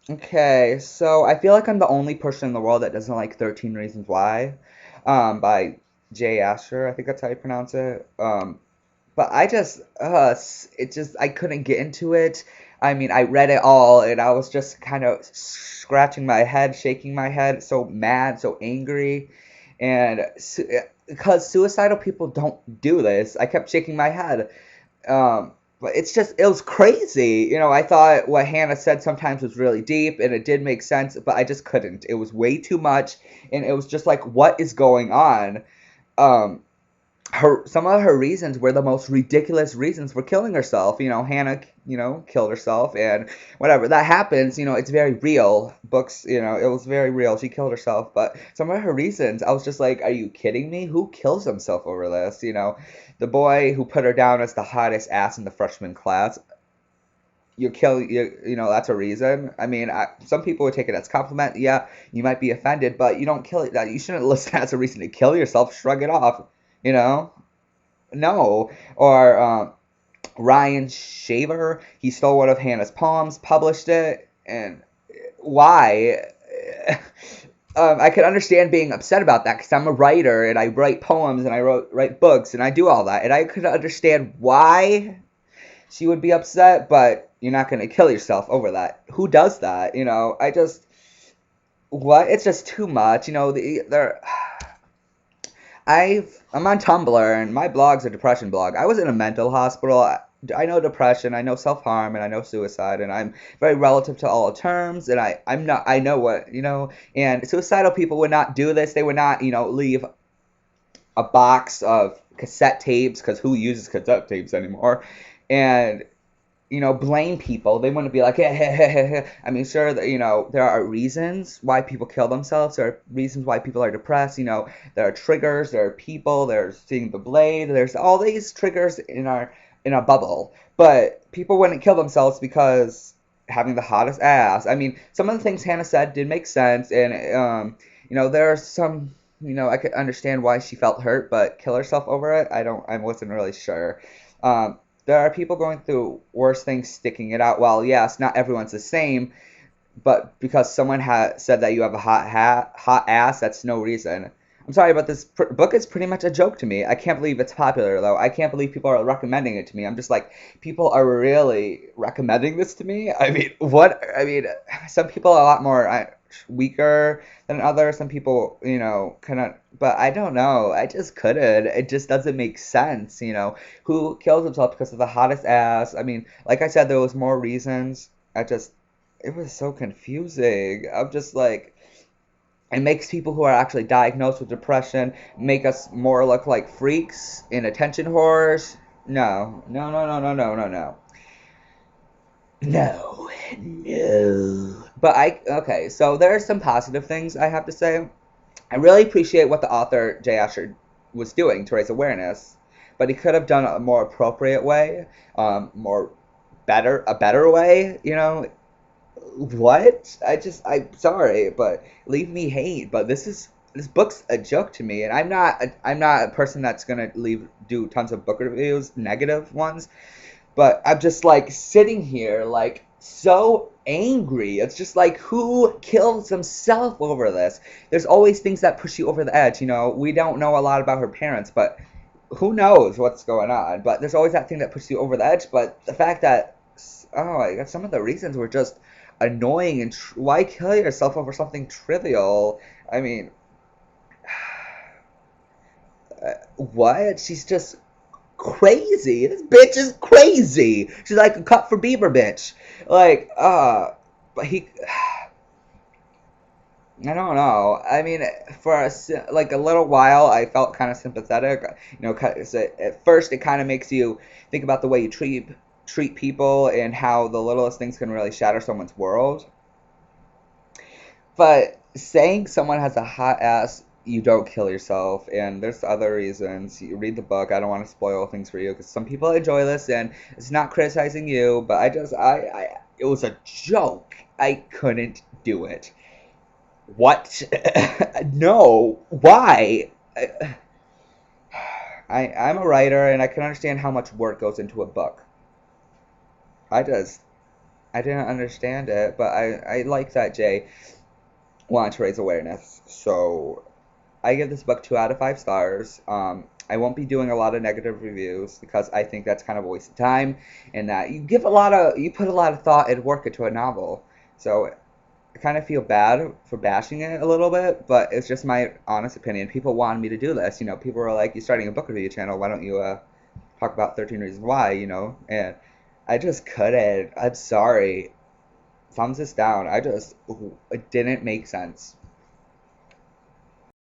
Okay, so I feel like I'm the only person in the world that doesn't like 13 Reasons Why, by Jay Asher. I think that's how you pronounce it. But it just, I couldn't get into it. I mean, I read it all and I was just kind of scratching my head, shaking my head, so mad, so angry. And because suicidal people don't do this, I kept shaking my head. But it was crazy. I thought what Hannah said sometimes was really deep and it did make sense, but I just couldn't. It was way too much. And it was just like, what is going on? Um, some of her reasons were the most ridiculous reasons for killing herself. Hannah, killed herself and whatever. That happens, it's very real. Books, it was very real. She killed herself, but some of her reasons, I was just like, are you kidding me? Who kills himself over this? The boy who put her down as the hottest ass in the freshman class. That's a reason. I mean, some people would take it as compliment. Yeah, you might be offended, but you don't kill it. You shouldn't list that as a reason to kill yourself. Shrug it off. You know, no. Or Ryan Shaver, he stole one of Hannah's poems, published it, and why? I could understand being upset about that because I'm a writer and I write poems and write books and I do all that, and I could understand why she would be upset, but you're not going to kill yourself over that. Who does that? I just what? It's just too much. I'm on Tumblr and my blog's a depression blog. I was in a mental hospital. I know depression, I know self-harm, and I know suicide, and I'm very relative to all terms, and I'm not, I know what, and suicidal people would not do this. They would not, leave a box of cassette tapes, because who uses cassette tapes anymore? And blame people. They wouldn't be like, hey, hey, hey, hey, hey. I mean, sure, that, there are reasons why people kill themselves. There are reasons why people are depressed. There are triggers. There are people. There's seeing the blade. There's all these triggers in our bubble. But people wouldn't kill themselves because having the hottest ass. I mean, some of the things Hannah said did make sense, and there are some. I could understand why she felt hurt, but kill herself over it, I wasn't really sure. There are people going through worse things sticking it out. Well, yes, not everyone's the same, but because someone said that you have a hot ass, that's no reason. I'm sorry, but this book is pretty much a joke to me. I can't believe it's popular, though. I can't believe people are recommending it to me. I'm just like, people are really recommending this to me? I mean, what? I mean, some people are a lot more weaker than others. Some people, kind of, but I don't know. I just couldn't. It just doesn't make sense, Who kills himself because of the hottest ass? I mean, like I said, there was more reasons. It was so confusing. I'm just like, it makes people who are actually diagnosed with depression make us more look like freaks and attention whores. No, no, no, no, no, no, no, no. No, no. Okay, so there are some positive things I have to say. I really appreciate what the author, Jay Asher, was doing to raise awareness, but he could have done it a more appropriate way, a better way, what? I'm sorry, but leave me hate. But this book's a joke to me, and I'm not a person that's gonna do tons of book reviews, negative ones. But I'm just like sitting here like so angry. It's just like, who kills himself over this? There's always things that push you over the edge. We don't know a lot about her parents, but who knows what's going on? But there's always that thing that pushes you over the edge. But the fact that, oh my god, some of the reasons were just annoying, and why kill yourself over something trivial? I mean, what? She's just crazy. This bitch is crazy. She's like a cut for Bieber bitch. Like, but I don't know. I mean, for like a little while, I felt kind of sympathetic. 'Cause at first it kind of makes you think about the way you treat people and how the littlest things can really shatter someone's world. But saying someone has a hot ass, you don't kill yourself, and there's other reasons. You read the book. I don't want to spoil things for you because some people enjoy this, and it's not criticizing you. But it was a joke. I couldn't do it. What? No. Why? I'm a writer, and I can understand how much work goes into a book. I just I didn't understand it, but I like that Jay wanted to raise awareness. So I give this book 2 out of 5 stars. I won't be doing a lot of negative reviews because I think that's kind of a waste of time, and that you put a lot of thought and work into a novel. So I kind of feel bad for bashing it a little bit, but it's just my honest opinion. People wanted me to do this. People were like, "You're starting a book review channel. Why don't you talk about 13 Reasons Why?" And I just couldn't. I'm sorry. Thumbs this down. It didn't make sense.